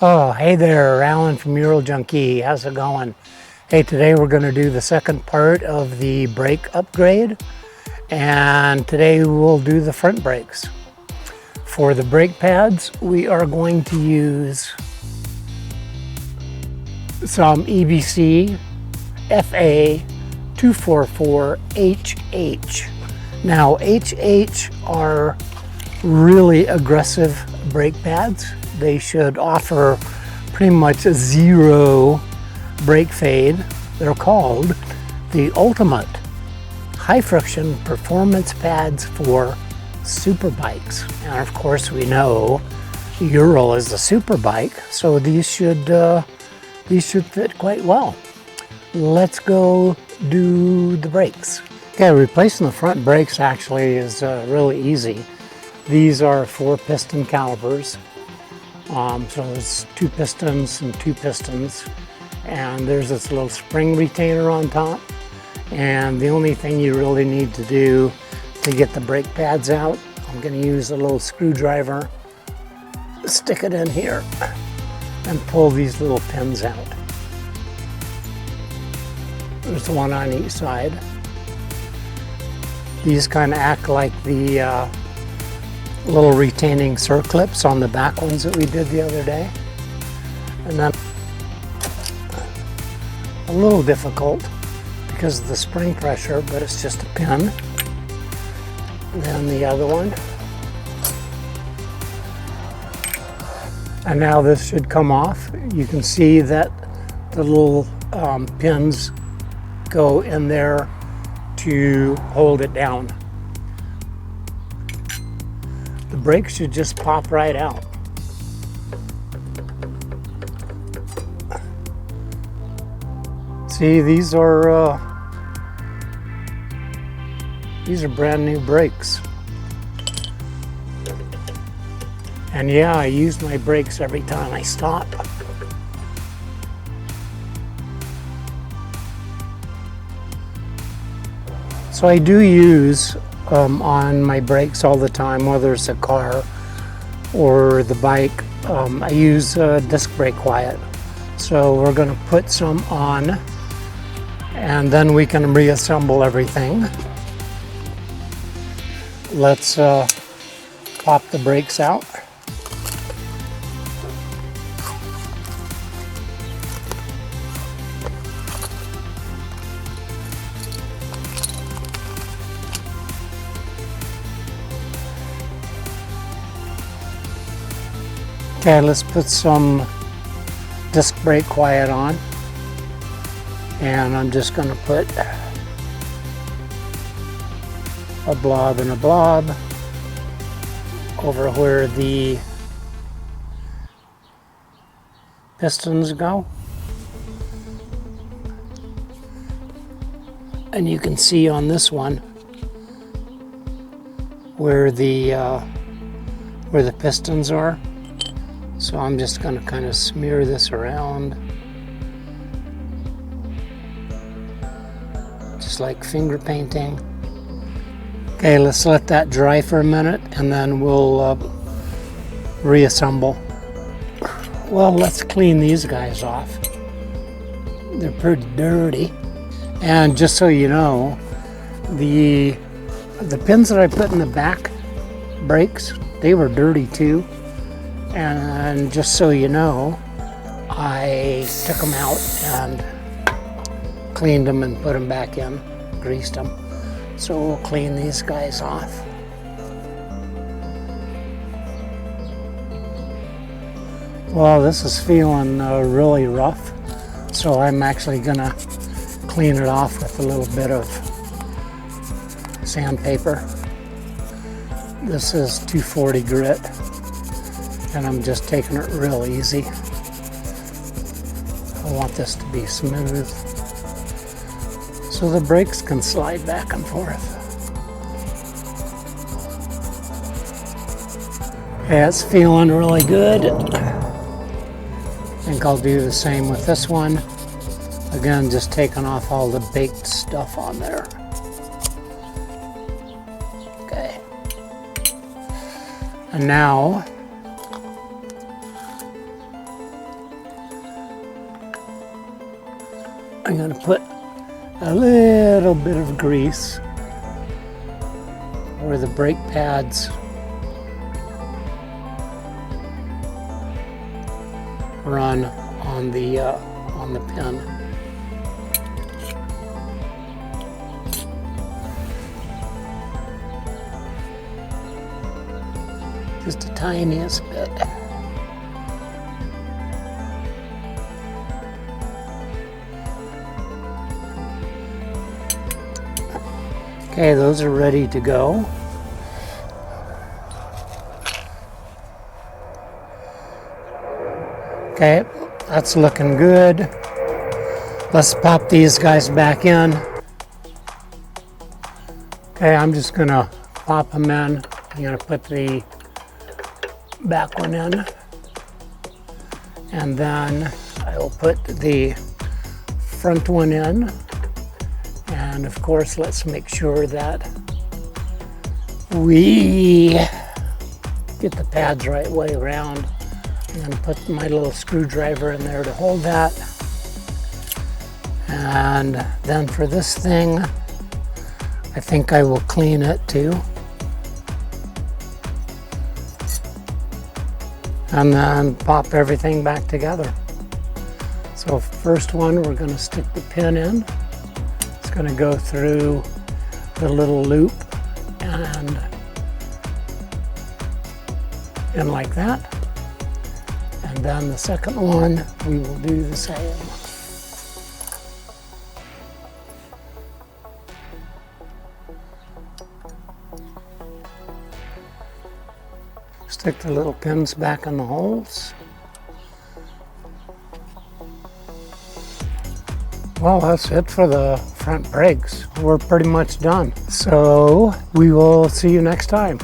Oh, hey there, Alan from Ural Junkie. How's it going? Hey, today we're going to do the second part of the brake upgrade, and today we'll do the front brakes. For the brake pads, we are going to use some EBC FA 244HH. Now, HH are really aggressive brake pads. They should offer pretty much a zero brake fade. They're called the ultimate high friction performance pads for super bikes. And of course we know Ural is a super bike, so these should fit quite well. Let's go do the brakes. Okay, replacing the front brakes actually is really easy. These are 4-piston calipers. So there's 2 pistons and 2 pistons, and there's this little spring retainer on top, and the only thing you really need to do to get the brake pads out, I'm going to use a little screwdriver, stick it in here, and pull these little pins out. There's one on each side. These kind of act like the little retaining circlips on the back ones that we did the other day. And then a little difficult because of the spring pressure, but it's just a pin. And then the other one. And now this should come off. You can see that the little pins go in there to hold it down. The brakes should just pop right out. See, these are brand new brakes. And yeah, I use my brakes every time I stop. So I do use on my brakes all the time, whether it's a car or the bike. I use disc brake quiet. So we're going to put some on, and then we can reassemble everything. Let's pop the brakes out. Okay, let's put some disc brake quiet on, and I'm just going to put a blob and a blob over where the pistons go. And you can see on this one where the pistons are. So I'm just going to kind of smear this around, just like finger painting. Okay, let's let that dry for a minute, and then we'll reassemble. Well, let's clean these guys off. They're pretty dirty. And just so you know, the pins that I put in the back brakes, they were dirty too. And just so you know, I took them out and cleaned them and put them back in, greased them. So we'll clean these guys off. Well, this is feeling really rough, so I'm actually gonna clean it off with a little bit of sandpaper. This is 240 grit. And I'm just taking it real easy. I want this to be smooth so the brakes can slide back and forth. Okay, it's feeling really good. I think I'll do the same with this one. Again, just taking off all the baked stuff on there. Okay. And now I'm going to put a little bit of grease where the brake pads run on the pin. Just the tiniest bit. Okay, those are ready to go. Okay, that's looking good. Let's pop these guys back in. Okay, I'm just gonna pop them in. I'm gonna put the back one in, and then I will put the front one in. And of course, let's make sure that we get the pads right way around. I'm going to put my little screwdriver in there to hold that. And then for this thing, I think I will clean it too. And then pop everything back together. So first one, we're going to stick the pin in. It's going to go through the little loop and in like that. And then the second one, we will do the same. Stick the little pins back in the holes. Well, that's it for the front brakes. We're pretty much done. So we will see you next time.